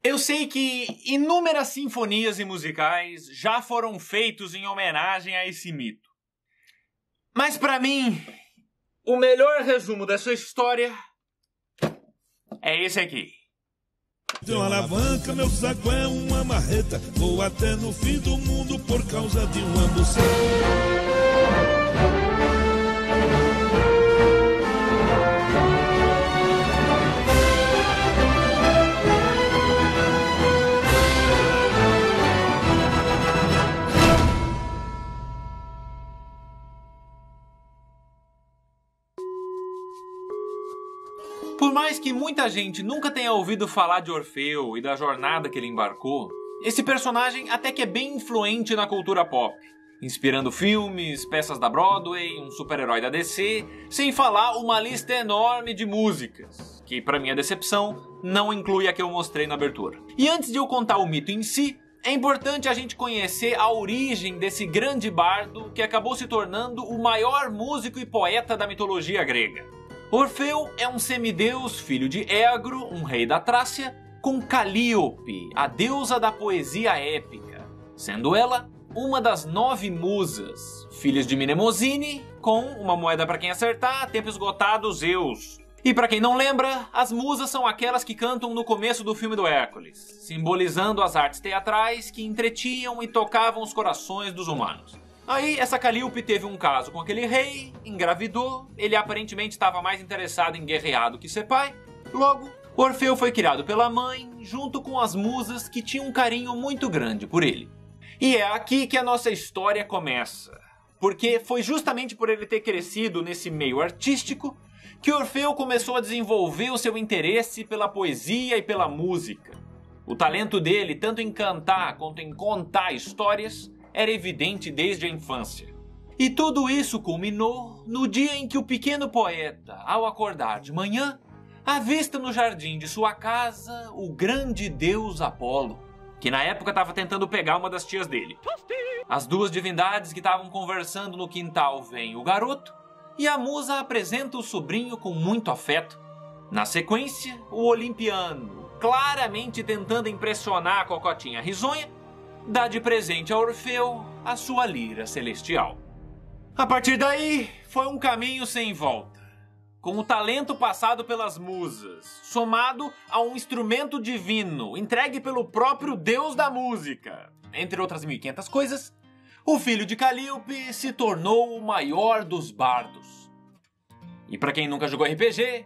Eu sei que inúmeras sinfonias e musicais já foram feitos em homenagem a esse mito. Mas pra mim, o melhor resumo dessa história é esse aqui. Tem uma alavanca, meu saco é uma marreta. Vou até no fim do mundo por causa de uma buceta. Por mais que muita gente nunca tenha ouvido falar de Orfeu e da jornada que ele embarcou, esse personagem até que é bem influente na cultura pop, inspirando filmes, peças da Broadway, um super-herói da DC, sem falar uma lista enorme de músicas, que pra minha decepção não inclui a que eu mostrei na abertura. E antes de eu contar o mito em si, é importante a gente conhecer a origem desse grande bardo que acabou se tornando o maior músico e poeta da mitologia grega. Orfeu é um semideus, filho de Égro, um rei da Trácia, com Calíope, a deusa da poesia épica, sendo ela uma das 9 musas, filhas de Mnemosine, com uma moeda para quem acertar, tempo esgotado, Zeus. E para quem não lembra, as musas são aquelas que cantam no começo do filme do Hércules, simbolizando as artes teatrais que entretinham e tocavam os corações dos humanos. Aí, essa Calíope teve um caso com aquele rei, engravidou, ele aparentemente estava mais interessado em guerrear do que ser pai. Logo, Orfeu foi criado pela mãe, junto com as musas que tinham um carinho muito grande por ele. E é aqui que a nossa história começa, porque foi justamente por ele ter crescido nesse meio artístico que Orfeu começou a desenvolver o seu interesse pela poesia e pela música. O talento dele, tanto em cantar quanto em contar histórias, era evidente desde a infância. E tudo isso culminou no dia em que o pequeno poeta, ao acordar de manhã, avista no jardim de sua casa o grande deus Apolo, que na época estava tentando pegar uma das tias dele. As duas divindades que estavam conversando no quintal veem o garoto, e a musa apresenta o sobrinho com muito afeto. Na sequência, o olimpiano, claramente tentando impressionar a cocotinha risonha, dá de presente a Orfeu a sua lira celestial. A partir daí, foi um caminho sem volta. Com o talento passado pelas musas, somado a um instrumento divino entregue pelo próprio deus da música, entre outras 1500 coisas, o filho de Calíope se tornou o maior dos bardos. E para quem nunca jogou RPG,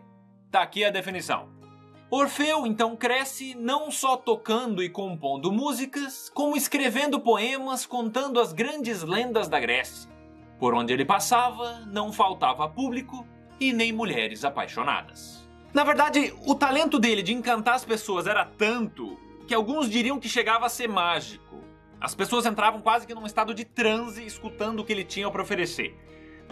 tá aqui a definição. Orfeu então cresce não só tocando e compondo músicas, como escrevendo poemas contando as grandes lendas da Grécia. Por onde ele passava, não faltava público e nem mulheres apaixonadas. Na verdade, o talento dele de encantar as pessoas era tanto que alguns diriam que chegava a ser mágico. As pessoas entravam quase que num estado de transe escutando o que ele tinha para oferecer.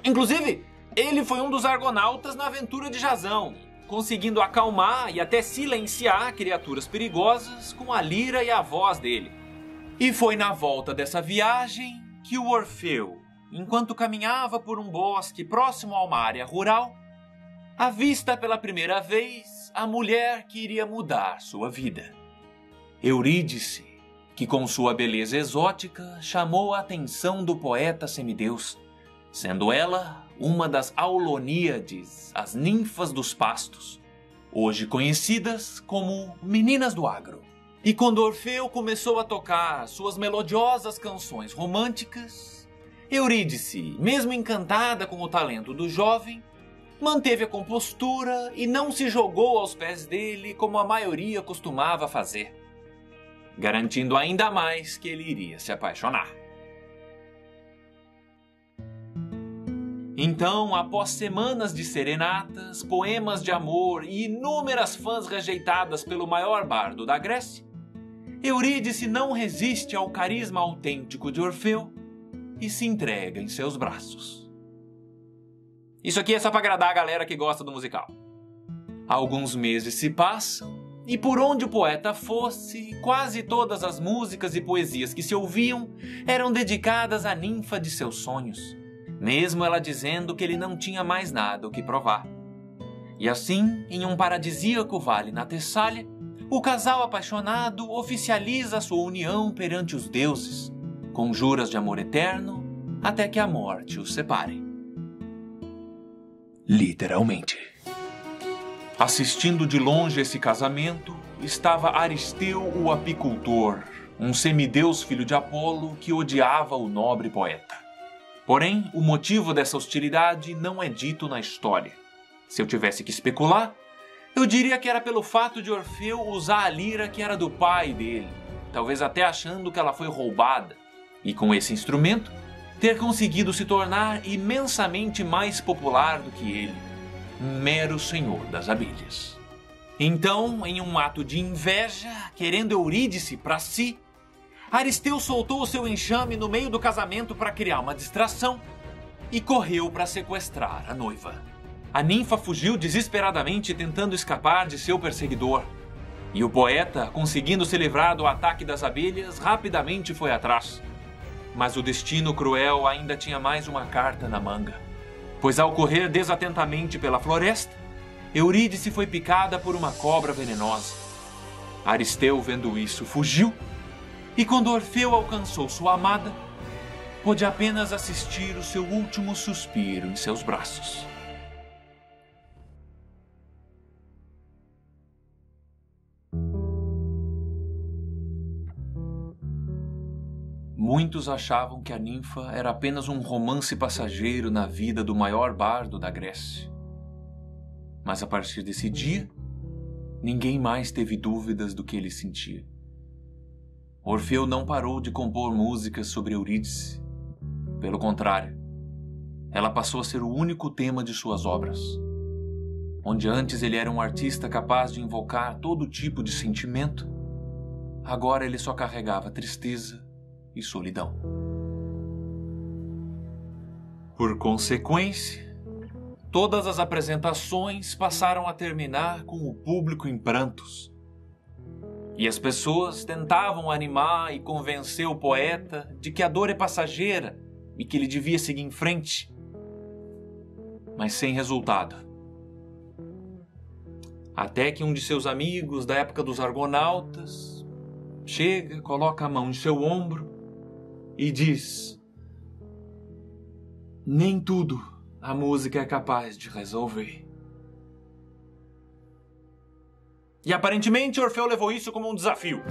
Inclusive, ele foi um dos argonautas na aventura de Jasão, conseguindo acalmar e até silenciar criaturas perigosas com a lira e a voz dele. E foi na volta dessa viagem que o Orfeu, enquanto caminhava por um bosque próximo a uma área rural, avista pela primeira vez a mulher que iria mudar sua vida. Eurídice, que com sua beleza exótica chamou a atenção do poeta semideus, sendo ela uma das Auloníades, as ninfas dos pastos, hoje conhecidas como Meninas do Agro. E quando Orfeu começou a tocar suas melodiosas canções românticas, Eurídice, mesmo encantada com o talento do jovem, manteve a compostura e não se jogou aos pés dele como a maioria costumava fazer, garantindo ainda mais que ele iria se apaixonar. Então, após semanas de serenatas, poemas de amor e inúmeras fãs rejeitadas pelo maior bardo da Grécia, Eurídice não resiste ao carisma autêntico de Orfeu e se entrega em seus braços. Isso aqui é só para agradar a galera que gosta do musical. Alguns meses se passam e por onde o poeta fosse, quase todas as músicas e poesias que se ouviam eram dedicadas à ninfa de seus sonhos, mesmo ela dizendo que ele não tinha mais nada o que provar. E assim, em um paradisíaco vale na Tessália, o casal apaixonado oficializa sua união perante os deuses, com juras de amor eterno, até que a morte os separe. Literalmente. Assistindo de longe esse casamento, estava Aristeu o apicultor, um semideus filho de Apolo que odiava o nobre poeta. Porém, o motivo dessa hostilidade não é dito na história. Se eu tivesse que especular, eu diria que era pelo fato de Orfeu usar a lira que era do pai dele, talvez até achando que ela foi roubada, e com esse instrumento, ter conseguido se tornar imensamente mais popular do que ele, um mero senhor das abelhas. Então, em um ato de inveja, querendo Eurídice para si, Aristeu soltou o seu enxame no meio do casamento para criar uma distração e correu para sequestrar a noiva. A ninfa fugiu desesperadamente tentando escapar de seu perseguidor, e o poeta, conseguindo se livrar do ataque das abelhas, rapidamente foi atrás. Mas o destino cruel ainda tinha mais uma carta na manga, pois ao correr desatentamente pela floresta, Eurídice foi picada por uma cobra venenosa. Aristeu, vendo isso, fugiu, e quando Orfeu alcançou sua amada, pôde apenas assistir o seu último suspiro em seus braços. Muitos achavam que a ninfa era apenas um romance passageiro na vida do maior bardo da Grécia. Mas a partir desse dia, ninguém mais teve dúvidas do que ele sentia. Orfeu não parou de compor músicas sobre Eurídice. Pelo contrário, ela passou a ser o único tema de suas obras. Onde antes ele era um artista capaz de invocar todo tipo de sentimento, agora ele só carregava tristeza e solidão. Por consequência, todas as apresentações passaram a terminar com o público em prantos. E as pessoas tentavam animar e convencer o poeta de que a dor é passageira e que ele devia seguir em frente, mas sem resultado. Até que um de seus amigos da época dos Argonautas chega, coloca a mão em seu ombro e diz: nem tudo a música é capaz de resolver. E aparentemente Orfeu levou isso como um desafio.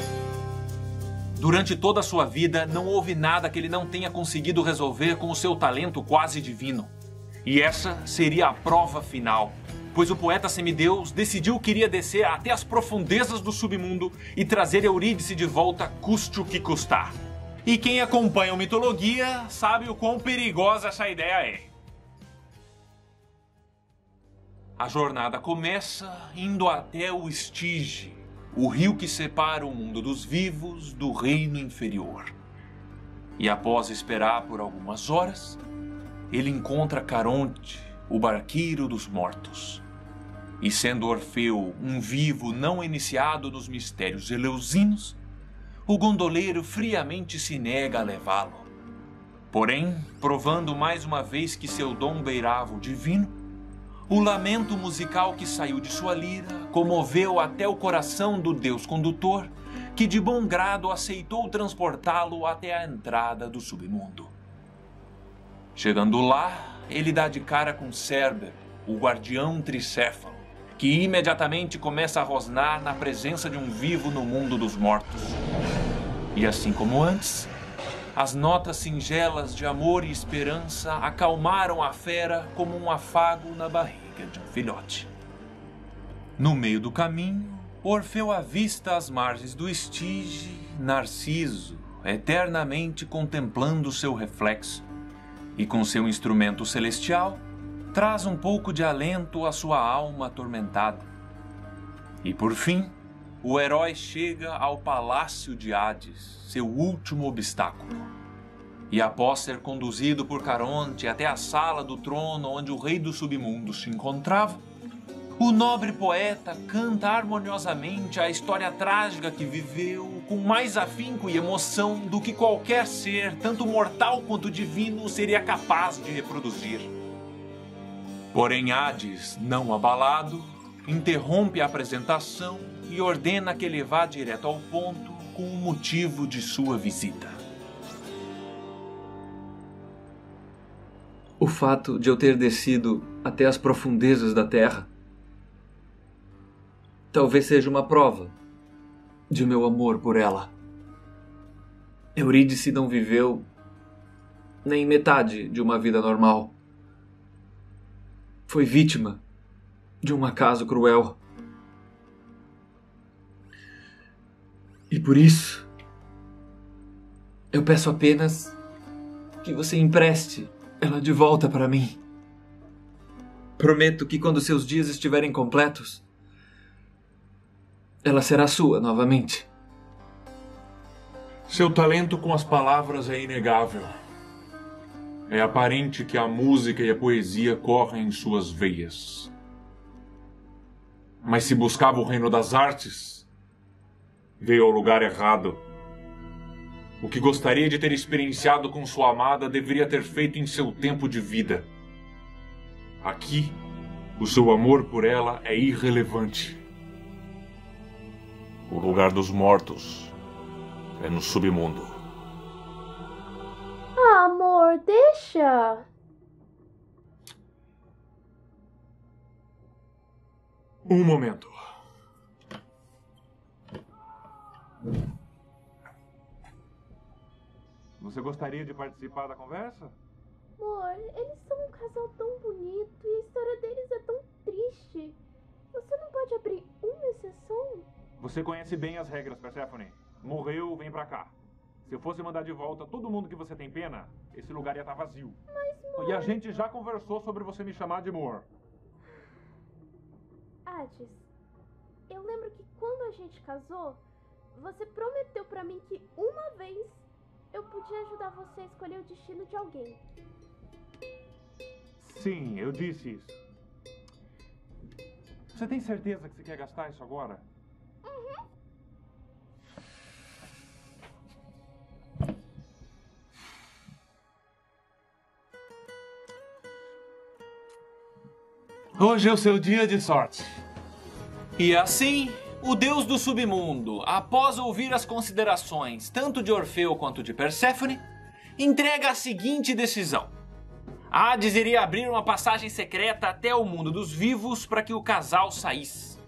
Durante toda a sua vida, não houve nada que ele não tenha conseguido resolver com o seu talento quase divino. E essa seria a prova final, pois o poeta semideus decidiu que iria descer até as profundezas do submundo e trazer Eurídice de volta, custe o que custar. E quem acompanha a mitologia sabe o quão perigosa essa ideia é. A jornada começa indo até o Estige, o rio que separa o mundo dos vivos do reino inferior. E após esperar por algumas horas, ele encontra Caronte, o barqueiro dos mortos. E sendo Orfeu um vivo não iniciado nos mistérios eleusinos, o gondoleiro friamente se nega a levá-lo. Porém, provando mais uma vez que seu dom beirava o divino, o lamento musical que saiu de sua lira comoveu até o coração do deus condutor, que de bom grado aceitou transportá-lo até a entrada do submundo. Chegando lá, ele dá de cara com Cérbero, o guardião tricéfalo, que imediatamente começa a rosnar na presença de um vivo no mundo dos mortos. E assim como antes, as notas singelas de amor e esperança acalmaram a fera como um afago na barriga de um filhote. No meio do caminho, Orfeu avista às margens do Estige Narciso, eternamente contemplando seu reflexo, e com seu instrumento celestial, traz um pouco de alento à sua alma atormentada. E por fim, o herói chega ao Palácio de Hades, seu último obstáculo. E após ser conduzido por Caronte até a sala do trono onde o rei do submundo se encontrava, o nobre poeta canta harmoniosamente a história trágica que viveu com mais afinco e emoção do que qualquer ser, tanto mortal quanto divino, seria capaz de reproduzir. Porém, Hades, não abalado, interrompe a apresentação e ordena que ele vá direto ao ponto com o motivo de sua visita. O fato de eu ter descido até as profundezas da Terra talvez seja uma prova de meu amor por ela. Eurídice não viveu nem metade de uma vida normal. Foi vítima de um acaso cruel. E por isso, eu peço apenas que você empreste ela de volta para mim. Prometo que quando seus dias estiverem completos, ela será sua novamente. Seu talento com as palavras é inegável. É aparente que a música e a poesia correm em suas veias. Mas se buscava o reino das artes, veio ao lugar errado. O que gostaria de ter experienciado com sua amada deveria ter feito em seu tempo de vida. Aqui, o seu amor por ela é irrelevante. O lugar dos mortos é no submundo. Ah, amor, deixa. Um momento. Você gostaria de participar da conversa? Amor, eles são um casal tão bonito e a história deles é tão triste. Você não pode abrir uma exceção? Você conhece bem as regras, Perséfone. Morreu, vem pra cá. Se eu fosse mandar de volta todo mundo que você tem pena, esse lugar ia estar vazio. Mas, amor... E a gente já conversou sobre você me chamar de amor. Hades, eu lembro que quando a gente casou, você prometeu pra mim que uma vez eu podia ajudar você a escolher o destino de alguém. Sim, eu disse isso. Você tem certeza que você quer gastar isso agora? Hoje é o seu dia de sorte. E assim, o deus do submundo, após ouvir as considerações tanto de Orfeu quanto de Perséfone, entrega a seguinte decisão. Hades iria abrir uma passagem secreta até o mundo dos vivos para que o casal saísse.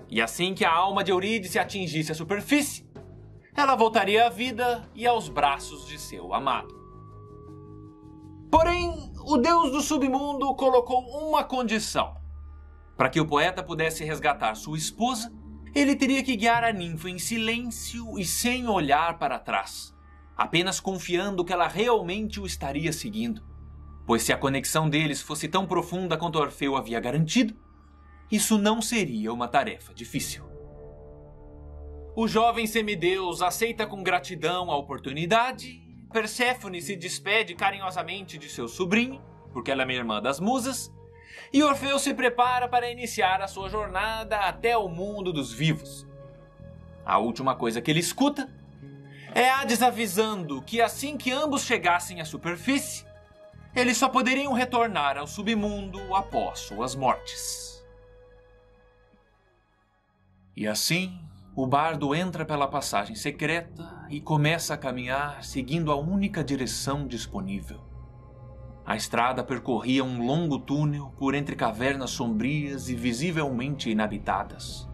E assim que a alma de Eurídice atingisse a superfície, ela voltaria à vida e aos braços de seu amado. Porém, o deus do submundo colocou uma condição. Para que o poeta pudesse resgatar sua esposa, ele teria que guiar a ninfa em silêncio e sem olhar para trás, apenas confiando que ela realmente o estaria seguindo. Pois se a conexão deles fosse tão profunda quanto Orfeu havia garantido, isso não seria uma tarefa difícil. O jovem semideus aceita com gratidão a oportunidade. Perséfone se despede carinhosamente de seu sobrinho, porque ela é minha irmã das musas, e Orfeu se prepara para iniciar a sua jornada até o mundo dos vivos. A última coisa que ele escuta é Hades avisando que assim que ambos chegassem à superfície, eles só poderiam retornar ao submundo após suas mortes. E assim, o bardo entra pela passagem secreta e começa a caminhar seguindo a única direção disponível. A estrada percorria um longo túnel por entre cavernas sombrias e visivelmente inabitadas.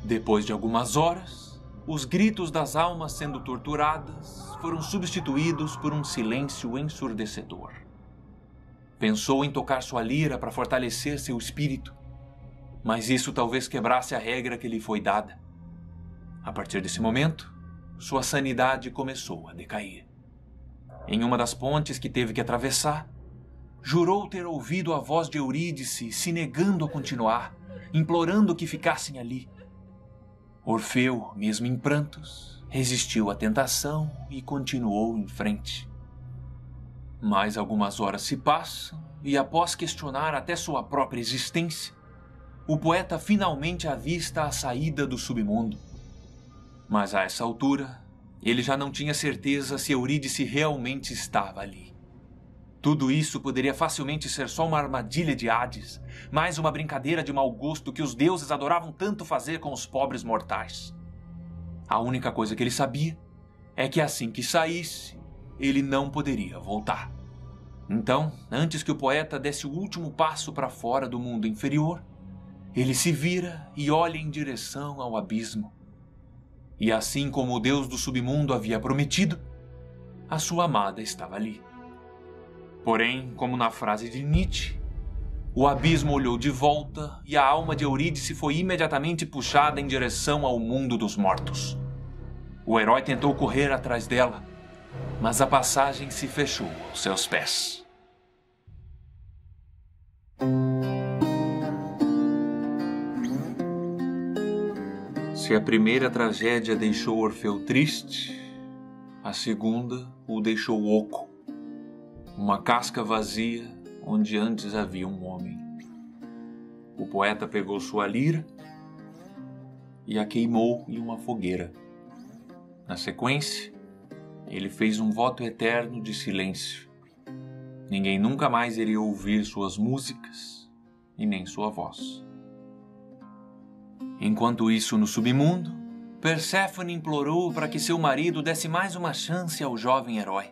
Depois de algumas horas, os gritos das almas sendo torturadas foram substituídos por um silêncio ensurdecedor. Pensou em tocar sua lira para fortalecer seu espírito, mas isso talvez quebrasse a regra que lhe foi dada. A partir desse momento, sua sanidade começou a decair. Em uma das pontes que teve que atravessar, jurou ter ouvido a voz de Eurídice se negando a continuar, implorando que ficassem ali. Orfeu, mesmo em prantos, resistiu à tentação e continuou em frente. Mais algumas horas se passam e, após questionar até sua própria existência, o poeta finalmente avista a saída do submundo. Mas a essa altura, ele já não tinha certeza se Eurídice realmente estava ali. Tudo isso poderia facilmente ser só uma armadilha de Hades, mais uma brincadeira de mau gosto que os deuses adoravam tanto fazer com os pobres mortais. A única coisa que ele sabia é que assim que saísse, ele não poderia voltar. Então, antes que o poeta desse o último passo para fora do mundo inferior, ele se vira e olha em direção ao abismo. E assim como o deus do submundo havia prometido, a sua amada estava ali. Porém, como na frase de Nietzsche, o abismo olhou de volta e a alma de Eurídice foi imediatamente puxada em direção ao mundo dos mortos. O herói tentou correr atrás dela, mas a passagem se fechou aos seus pés. Se a primeira tragédia deixou Orfeu triste, a segunda o deixou oco. Uma casca vazia onde antes havia um homem. O poeta pegou sua lira e a queimou em uma fogueira. Na sequência, ele fez um voto eterno de silêncio. Ninguém nunca mais iria ouvir suas músicas e nem sua voz. Enquanto isso, no submundo, Perséfone implorou para que seu marido desse mais uma chance ao jovem herói.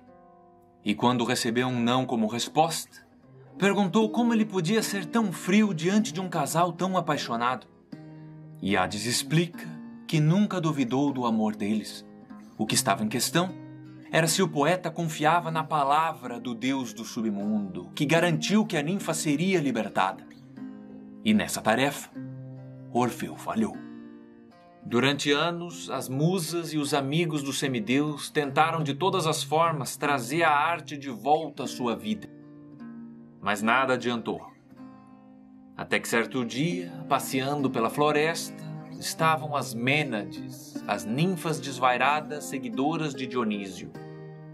E quando recebeu um não como resposta, perguntou como ele podia ser tão frio diante de um casal tão apaixonado. E Hades explica que nunca duvidou do amor deles. O que estava em questão era se o poeta confiava na palavra do deus do submundo, que garantiu que a ninfa seria libertada. E nessa tarefa, Orfeu falhou. Durante anos, as musas e os amigos do semideus tentaram de todas as formas trazer a arte de volta à sua vida. Mas nada adiantou. Até que certo dia, passeando pela floresta, estavam as Mênades, as ninfas desvairadas seguidoras de Dionísio.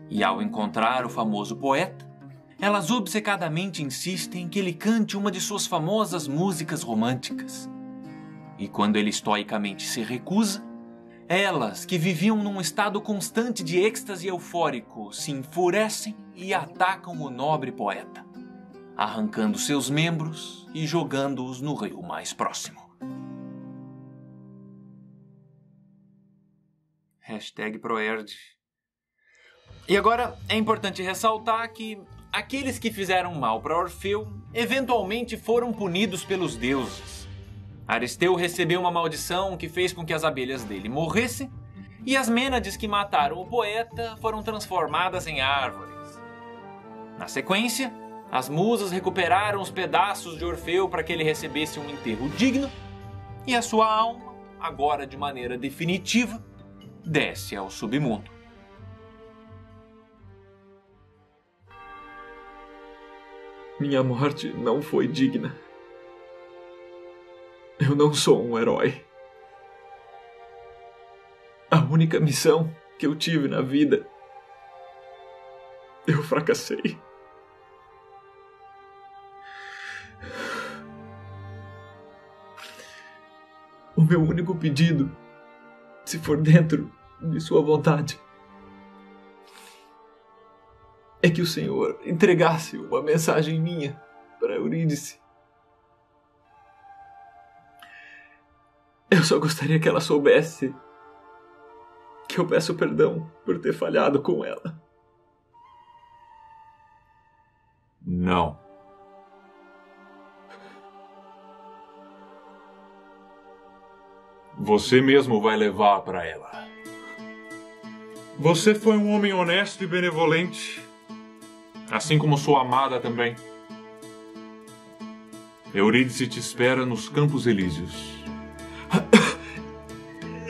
E ao encontrar o famoso poeta, elas obcecadamente insistem que ele cante uma de suas famosas músicas românticas. E quando ele estoicamente se recusa, elas, que viviam num estado constante de êxtase eufórico, se enfurecem e atacam o nobre poeta, arrancando seus membros e jogando-os no rio mais próximo. #Proerd. E agora é importante ressaltar que aqueles que fizeram mal para Orfeu eventualmente foram punidos pelos deuses. Aristeu recebeu uma maldição que fez com que as abelhas dele morressem, e as Mênades que mataram o poeta foram transformadas em árvores. Na sequência, as musas recuperaram os pedaços de Orfeu para que ele recebesse um enterro digno, e a sua alma, agora de maneira definitiva, desce ao submundo. Minha morte não foi digna. Eu não sou um herói. A única missão que eu tive na vida, eu fracassei. O meu único pedido, se for dentro de sua vontade, é que o Senhor entregasse uma mensagem minha para Eurídice. Eu só gostaria que ela soubesse que eu peço perdão por ter falhado com ela. Não. Você mesmo vai levar para ela. Você foi um homem honesto e benevolente, assim como sua amada também. Eurídice te espera nos Campos Elíseos.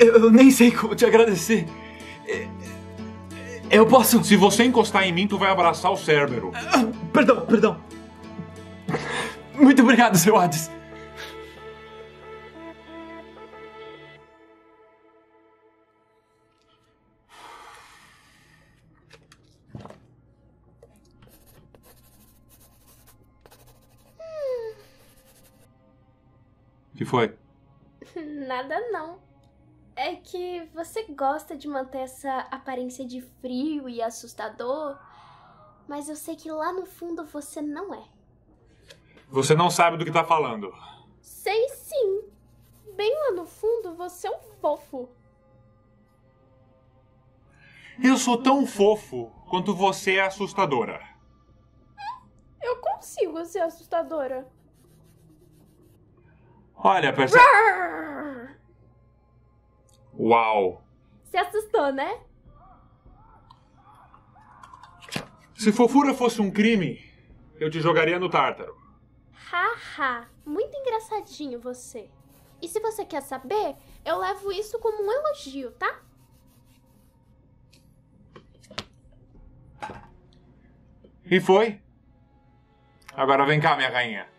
Eu nem sei como te agradecer. Eu posso... Se você encostar em mim, tu vai abraçar o Cérbero. Perdão. Muito obrigado, seu Hades. O que foi? Nada não. É que você gosta de manter essa aparência de frio e assustador, mas eu sei que lá no fundo você não é. Você não sabe do que tá falando. Sei sim. Bem lá no fundo você é um fofo. Eu sou tão fofo quanto você é assustadora. Eu consigo ser assustadora. Olha, percebe... Uau! Se assustou, né? Se fofura fosse um crime, eu te jogaria no Tártaro. Haha, muito engraçadinho você. E se você quer saber, eu levo isso como um elogio, tá? E foi? Agora vem cá, minha rainha.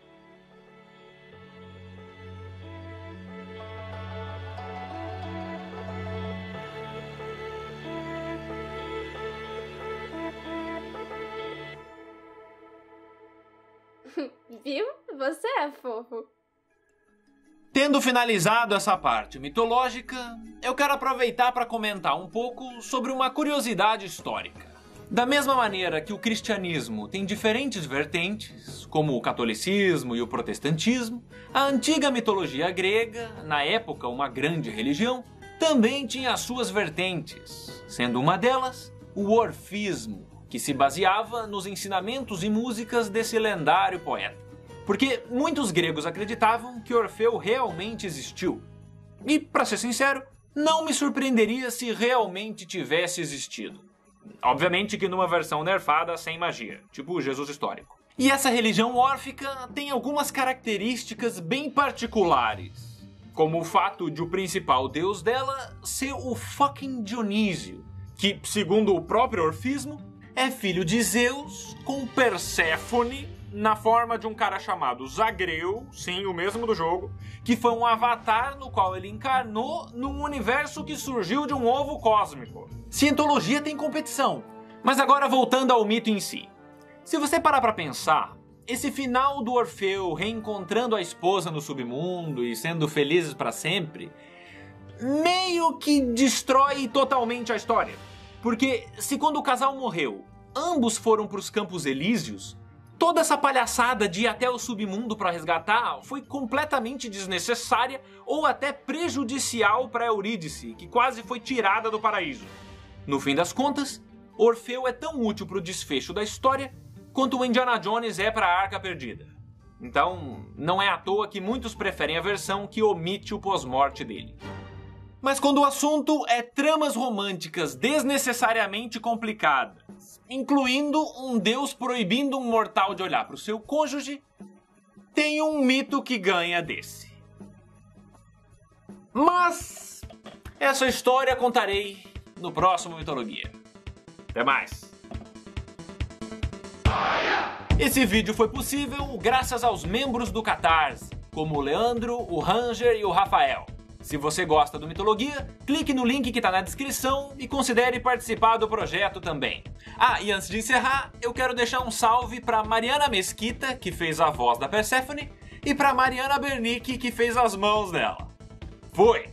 Viu? Você é fofo. Tendo finalizado essa parte mitológica, eu quero aproveitar para comentar um pouco sobre uma curiosidade histórica. Da mesma maneira que o cristianismo tem diferentes vertentes, como o catolicismo e o protestantismo, a antiga mitologia grega, na época uma grande religião, também tinha as suas vertentes, sendo uma delas o orfismo, que se baseava nos ensinamentos e músicas desse lendário poeta. Porque muitos gregos acreditavam que Orfeu realmente existiu. E, para ser sincero, não me surpreenderia se realmente tivesse existido. Obviamente que numa versão nerfada sem magia, tipo Jesus histórico. E essa religião órfica tem algumas características bem particulares, como o fato de o principal deus dela ser o fucking Dionísio, que, segundo o próprio orfismo, é filho de Zeus com Perséfone na forma de um cara chamado Zagreu, sim, o mesmo do jogo, que foi um avatar no qual ele encarnou num universo que surgiu de um ovo cósmico. Cientologia tem competição, mas agora voltando ao mito em si. Se você parar pra pensar, esse final do Orfeu reencontrando a esposa no submundo e sendo felizes pra sempre, meio que destrói totalmente a história. Porque se quando o casal morreu, ambos foram pros Campos Elíseos, toda essa palhaçada de ir até o submundo para resgatar foi completamente desnecessária ou até prejudicial para Eurídice, que quase foi tirada do paraíso. No fim das contas, Orfeu é tão útil para o desfecho da história quanto o Indiana Jones é para a Arca Perdida. Então, não é à toa que muitos preferem a versão que omite o pós-morte dele. Mas quando o assunto é tramas românticas desnecessariamente complicadas, incluindo um deus proibindo um mortal de olhar para o seu cônjuge, tem um mito que ganha desse. Mas essa história contarei no próximo Mitologia. Até mais! Esse vídeo foi possível graças aos membros do Catarse, como o Leandro, o Ranger e o Rafael. Se você gosta do Mitologia, clique no link que está na descrição e considere participar do projeto também. Ah, e antes de encerrar, eu quero deixar um salve para Mariana Mesquita, que fez a voz da Perséfone, e para Mariana Bernick, que fez as mãos dela. Foi!